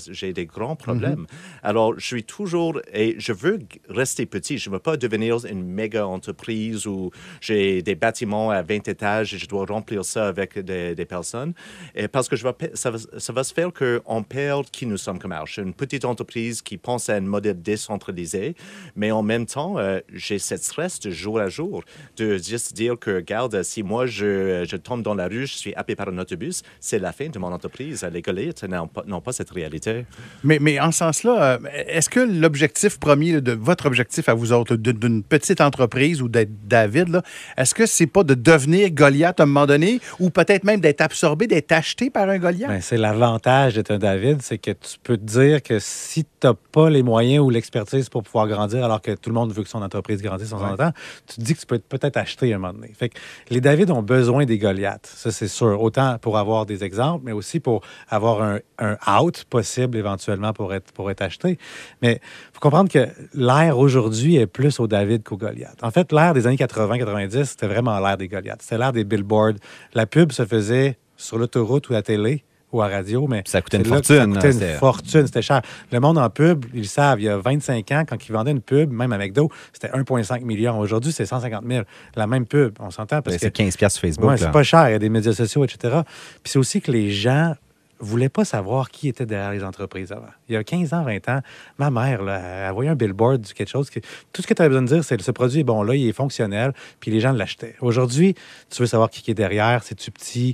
j'ai des grands problèmes. Alors, je suis toujours, et je veux rester petit, je ne veux pas devenir une méga entreprise où j'ai des bâtiments à 20 étages et je dois remplir ça avec des personnes. Et parce que ça va se faire qu'on perd qui nous sommes comme Arch. Une petite entreprise qui pense à un modèle décentralisé, mais en même temps, j'ai cette stress de jour à jour, de juste dire que, regarde, si moi, je tombe dans la rue, je suis happé par un autobus, c'est la fin de mon entreprise. Les Goliaths n'ont pas cette réalité. Mais en ce sens-là, est-ce que l'objectif premier, de votre objectif à vous autres, d'une petite entreprise ou d'être David, là, est-ce que c'est pas de devenir Goliath à un moment donné ou peut-être même d'être absorbé, d'être acheté par un Goliath? Ben, c'est l'avantage d'être un David, c'est que tu peux te dire que si tu n'as pas les moyens ou l'expertise pour pouvoir grandir alors que tout le monde veut que son entreprise grandisse en son temps, tu te dis que tu peux peut-être acheter à un moment donné. Fait que les David ont besoin des Goliaths, ça c'est sûr. Autant pour avoir des exemples, mais aussi pour avoir un out possible éventuellement pour être acheté. Mais il faut comprendre que l'ère aujourd'hui est plus au David qu'au Goliath. En fait, l'ère des années 80-90, c'était vraiment l'ère des Goliaths. C'était l'ère des billboards. La pub se faisait sur l'autoroute ou la télé ou à radio, mais ça coûtait une fortune. Ça coûtait une fortune, c'était cher. Le monde en pub, ils le savent, il y a 25 ans, quand ils vendaient une pub, même à McDo, c'était 1,5 million. Aujourd'hui, c'est 150 000. La même pub, on s'entend parce que... C'est 15$ sur Facebook. Ouais, c'est pas cher, il y a des médias sociaux, etc. Puis c'est aussi que les gens voulait pas savoir qui était derrière les entreprises avant. Il y a 15 ans, 20 ans, ma mère, là, elle voyait un billboard du quelque chose. Tout ce que tu avais besoin de dire, c'est que ce produit est bon là, il est fonctionnel, puis les gens l'achetaient. Aujourd'hui, tu veux savoir qui est derrière, c'est-tu petit,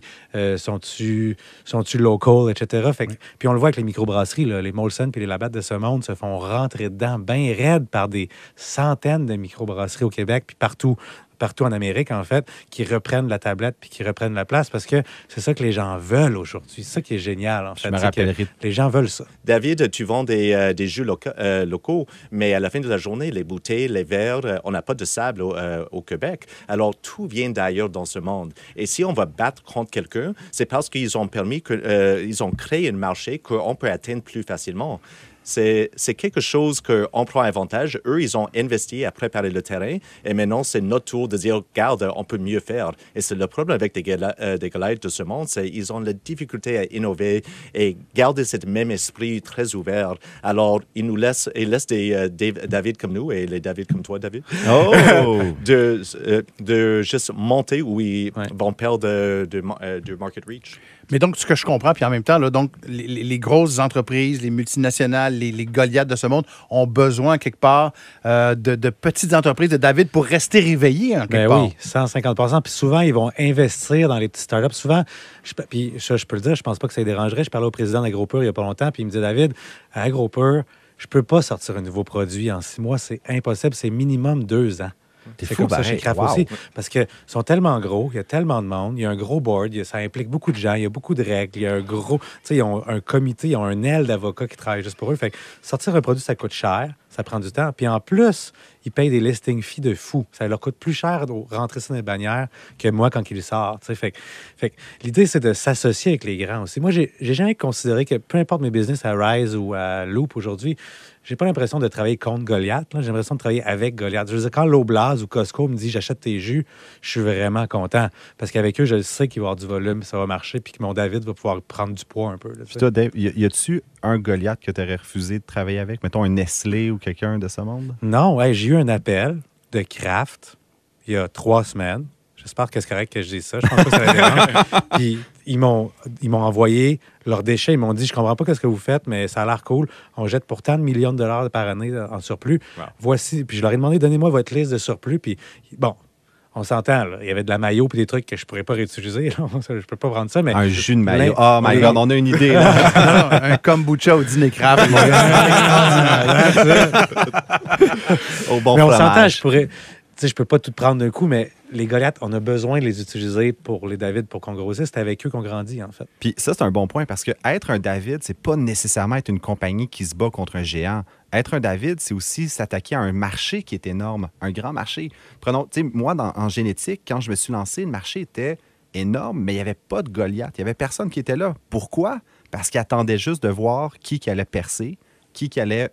sont-tu local, etc. Fait que, puis on le voit avec les microbrasseries, là, les Molson puis les Labatt de ce monde se font rentrer dedans bien raides par des centaines de microbrasseries au Québec, puis partout en Amérique, en fait, qui reprennent la tablette puis qui reprennent la place parce que c'est ça que les gens veulent aujourd'hui. C'est ça qui est génial, en fait. Je me rappellerai. Les gens veulent ça. David, tu vends des jus locaux, mais à la fin de la journée, les bouteilles, les verres, on n'a pas de sable au Québec. Alors, tout vient d'ailleurs dans ce monde. Et si on va battre contre quelqu'un, c'est parce qu'ils ont ils ont créé un marché qu'on peut atteindre plus facilement. C'est quelque chose qu'on prend avantage. Eux, ils ont investi à préparer le terrain et maintenant, c'est notre tour de dire, regarde, on peut mieux faire. Et c'est le problème avec des Goliaths de ce monde, c'est qu'ils ont la difficulté à innover et garder ce même esprit très ouvert. Alors, ils laissent des David comme nous et les David comme toi, David, de juste monter où ils vont perdre de market reach. Mais donc, ce que je comprends, puis en même temps, là, donc, les grosses entreprises, les multinationales, les Goliaths de ce monde ont besoin, quelque part, de petites entreprises de David pour rester réveillés, en quelque part. Oui, 150%. Puis souvent, ils vont investir dans les petites startups. Souvent, puis ça, je peux le dire, je pense pas que ça les dérangerait. Je parlais au président d'AgroPure il y a pas longtemps, puis il me dit, David, à AgroPure, je peux pas sortir un nouveau produit en 6 mois. C'est impossible. C'est minimum 2 ans. C'est comme ça chez Kraft aussi. Parce qu'ils sont tellement gros, il y a tellement de monde, il y a un gros board, ça implique beaucoup de gens, il y a beaucoup de règles, il y a un gros... Tu sais, ils ont un comité, ils ont un aile d'avocats qui travaillent juste pour eux. Fait que sortir un produit, ça coûte cher, ça prend du temps. Puis en plus, ils payent des listing fees de fou. Ça leur coûte plus cher de rentrer sur les bannières que moi quand ils sortent. Fait que l'idée, c'est de s'associer avec les grands aussi. Moi, j'ai jamais considéré que peu importe mes business à Rise ou à Loop aujourd'hui, j'ai pas l'impression de travailler contre Goliath. J'ai l'impression de travailler avec Goliath. Je veux dire, quand l'Oblast ou Costco me dit « j'achète tes jus », je suis vraiment content. Parce qu'avec eux, je sais qu'il va y avoir du volume, ça va marcher, puis que mon David va pouvoir prendre du poids un peu. Là, puis toi, Dave, y a-tu un Goliath que tu aurais refusé de travailler avec? Mettons un Nestlé ou quelqu'un de ce monde? Non, j'ai eu un appel de Kraft il y a 3 semaines. J'espère que c'est correct que je dise ça. Je pense pas que ça va déranger. Puis ils m'ont envoyé leurs déchets. Ils m'ont dit, je comprends pas ce que vous faites, mais ça a l'air cool. On jette pour tant de millions de dollars par année en surplus. Wow. Voici. Puis je leur ai demandé, donnez-moi votre liste de surplus. Puis bon, on s'entend, là. Il y avait de la maillot et des trucs que je pourrais pas réutiliser. Là. Je peux pas prendre ça. Mais un jus de maillot. Oh my God, on a une idée. Là. Un kombucha au dîner craft. Au bon mais on fromage. s'entend, je peux pas tout prendre d'un coup, mais les Goliaths, on a besoin de les utiliser pour les David pour qu'on grossisse. C'est avec eux qu'on grandit, en fait. Puis ça, c'est un bon point parce que être un David, c'est pas nécessairement être une compagnie qui se bat contre un géant. Être un David, c'est aussi s'attaquer à un marché qui est énorme, un grand marché. Prenons, tu sais, moi, en génétique, quand je me suis lancé, le marché était énorme, mais il n'y avait pas de Goliath. Il n'y avait personne qui était là. Pourquoi? Parce qu'ils attendaient juste de voir qui allait percer, qui allait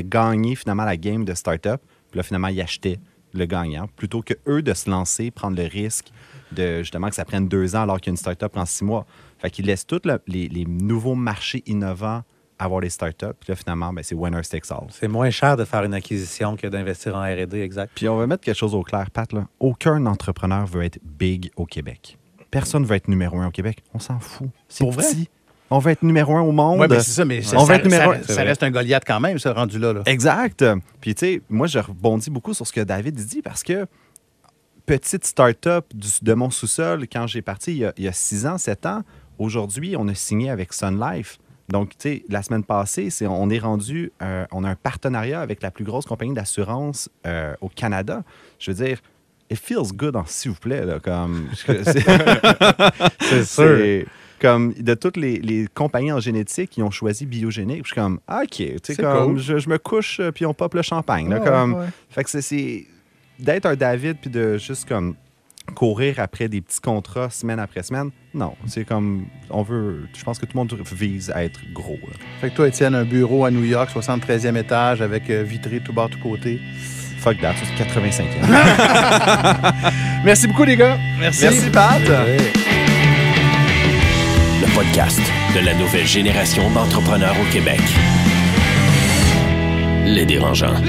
gagner finalement la game de start-up. Puis là, finalement, ils achetaient le gagnant, plutôt que eux de se lancer, prendre le risque de justement que ça prenne 2 ans alors qu'une start-up prend 6 mois. Fait qu'ils laissent tous les nouveaux marchés innovants avoir des start-up. Puis là, finalement, c'est winner takes all. C'est moins cher de faire une acquisition que d'investir en R&D, exact. Puis on va mettre quelque chose au clair, Pat. Là. Aucun entrepreneur veut être big au Québec. Personne veut être numéro 1 au Québec. On s'en fout. C'est pour petit. Vrai? On veut être numéro 1 au monde. Oui, mais c'est ça, mais on veut être numéro 1. Ça reste un Goliath quand même, ce rendu-là. Exact. Puis, tu sais, moi, je rebondis beaucoup sur ce que David dit parce que petite start-up de mon sous-sol, quand j'ai parti il y a 6 ans, 7 ans, aujourd'hui, on a signé avec Sun Life. Donc, tu sais, la semaine passée, on est rendu, on a un partenariat avec la plus grosse compagnie d'assurance au Canada. Je veux dire, it feels good, s'il vous plaît. Là, comme, c'est sûr. Comme de toutes les compagnies en génétique qui ont choisi biogénique, je suis comme, OK, tu sais, comme, cool. je me couche puis on pop le champagne. Là, comme, Fait que c'est d'être un David puis de juste comme courir après des petits contrats semaine après semaine. Non, c'est comme, je pense que tout le monde vise à être gros. Là. Fait que toi, Étienne, un bureau à New York, 73e étage avec vitré tout bord, tout côté. Fuck that, c'est 85e. Merci beaucoup, les gars. Merci Pat. Le podcast de la nouvelle génération d'entrepreneurs au Québec. Les Dérangeants.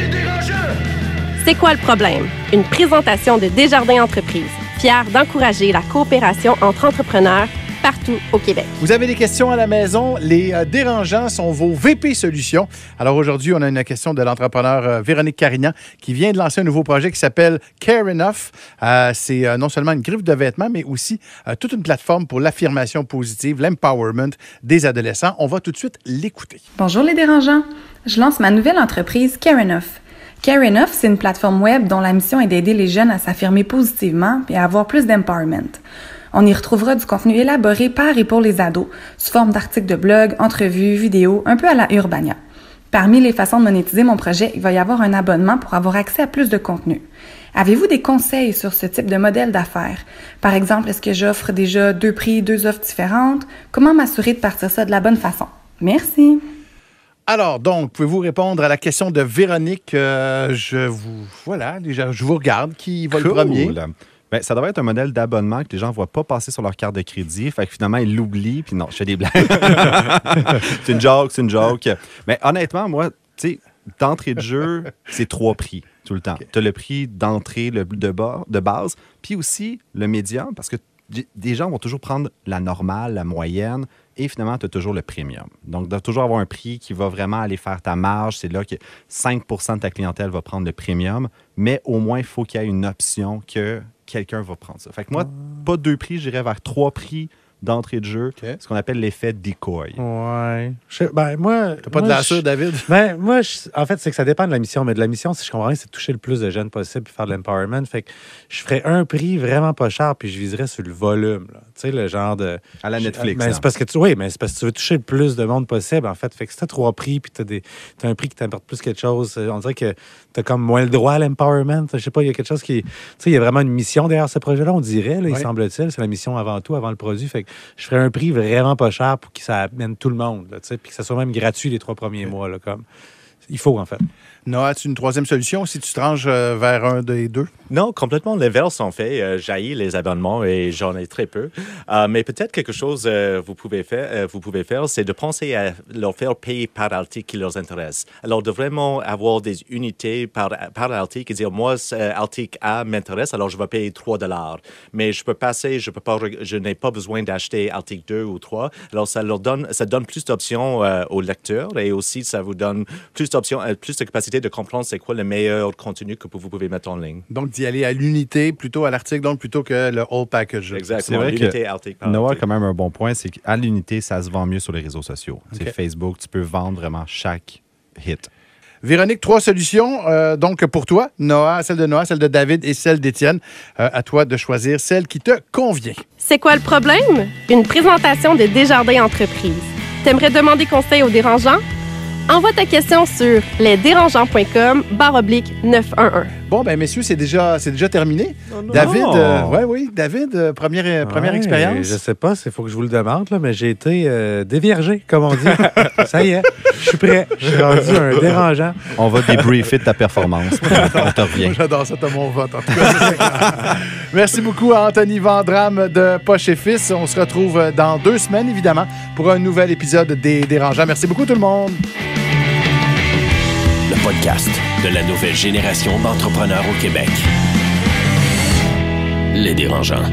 C'est quoi le problème? Une présentation de Desjardins Entreprises, fière d'encourager la coopération entre entrepreneurs partout au Québec. Vous avez des questions à la maison? Les Dérangeants sont vos VP Solutions. Alors aujourd'hui, on a une question de l'entrepreneur Véronique Carignan qui vient de lancer un nouveau projet qui s'appelle Care Enough. C'est non seulement une griffe de vêtements, mais aussi toute une plateforme pour l'affirmation positive, l'empowerment des adolescents. On va tout de suite l'écouter. Bonjour les Dérangeants. Je lance ma nouvelle entreprise Care Enough. Care Enough, c'est une plateforme web dont la mission est d'aider les jeunes à s'affirmer positivement et à avoir plus d'empowerment. On y retrouvera du contenu élaboré par et pour les ados, sous forme d'articles de blog, entrevues, vidéos, un peu à la Urbania. Parmi les façons de monétiser mon projet, il va y avoir un abonnement pour avoir accès à plus de contenu. Avez-vous des conseils sur ce type de modèle d'affaires? Par exemple, est-ce que j'offre déjà 2 prix, 2 offres différentes? Comment m'assurer de partir ça de la bonne façon? Merci! Alors, donc, pouvez-vous répondre à la question de Véronique? Je vous regarde. Qui va le premier? Bien, ça devrait être un modèle d'abonnement que les gens ne voient pas passer sur leur carte de crédit. Fait que finalement, ils l'oublient. Puis non, je fais des blagues. C'est une joke. Mais honnêtement, moi, tu sais, d'entrée de jeu, c'est 3 prix tout le temps. Okay. Tu as le prix d'entrée de base, puis aussi le médian, parce que des gens vont toujours prendre la normale, la moyenne, et finalement, tu as toujours le premium. Donc, tu dois toujours avoir un prix qui va vraiment aller faire ta marge. C'est là que 5 % de ta clientèle va prendre le premium, mais au moins, il faut qu'il y ait une option que quelqu'un va prendre ça. Fait que moi, pas 2 prix, j'irais vers 3 prix d'entrée de jeu, ce qu'on appelle l'effet decoy. Ouais. Moi... T'as pas de lassure, David? Moi, en fait, c'est que ça dépend de la mission. Mais de la mission, si je comprends bien, c'est de toucher le plus de jeunes possible et faire de l'empowerment. Fait que je ferais un prix vraiment pas cher puis je viserais sur le volume. Tu sais, le genre de... À la Netflix. C'est parce que c'est parce que tu veux toucher le plus de monde possible, en fait. Fait que si t'as 3 prix puis t'as un prix qui t'apporte plus quelque chose, on dirait que t'as comme moins le droit à l'empowerment. Je sais pas, il y a quelque chose qui... Tu sais, il y a vraiment une mission derrière ce projet-là, on dirait, là, il semble-t-il. C'est la mission avant tout, avant le produit. Fait que je ferais un prix vraiment pas cher pour que ça amène tout le monde, puis que ça soit même gratuit les 3 premiers mois. Là, comme. il faut, en fait. Noah, as-tu une troisième solution si tu te ranges vers un des deux? Non, complètement l'inverse en fait. J'haïs les abonnements et j'en ai très peu. Mais peut-être quelque chose vous pouvez faire, c'est de penser à leur faire payer par article qui leur intéresse. Alors de vraiment avoir des unités par article et dire moi article A m'intéresse, alors je vais payer $3. Mais je n'ai pas besoin d'acheter article 2 ou 3. Alors ça donne plus d'options aux lecteurs et aussi ça vous donne plus d'options, plus de capacité de comprendre c'est quoi le meilleur contenu que vous pouvez mettre en ligne. Donc, d'y aller à l'unité plutôt à l'article, donc plutôt que le whole package. Exactement. C'est vrai l'unité, que article par Noah a article. quand même un bon point, c'est qu'à l'unité, ça se vend mieux sur les réseaux sociaux. OK. C'est Facebook, tu peux vendre vraiment chaque hit. Véronique, 3 solutions. Donc, pour toi, Noah, celle de Noah, celle de David et celle d'Étienne. À toi de choisir celle qui te convient. C'est quoi le problème? Une présentation de Desjardins Entreprises. T'aimerais demander conseil aux dérangeants? Envoie ta question sur lesdérangeants.com/911. Bon, ben messieurs, c'est déjà terminé. David, David, première expérience. Je sais pas, il faut que je vous le demande, là, mais j'ai été déviergé, comme on dit. Ça y est, je suis prêt. Je suis rendu un dérangeant. On va débriefer de ta performance. On te revient. J'adore ça, t'as mon vote. En tout cas, merci beaucoup à Anthony Vandram de Poche et Fils. On se retrouve dans 2 semaines, évidemment, pour un nouvel épisode des Dérangeants. Merci beaucoup, tout le monde. Le podcast de la nouvelle génération d'entrepreneurs au Québec. Les Dérangeants.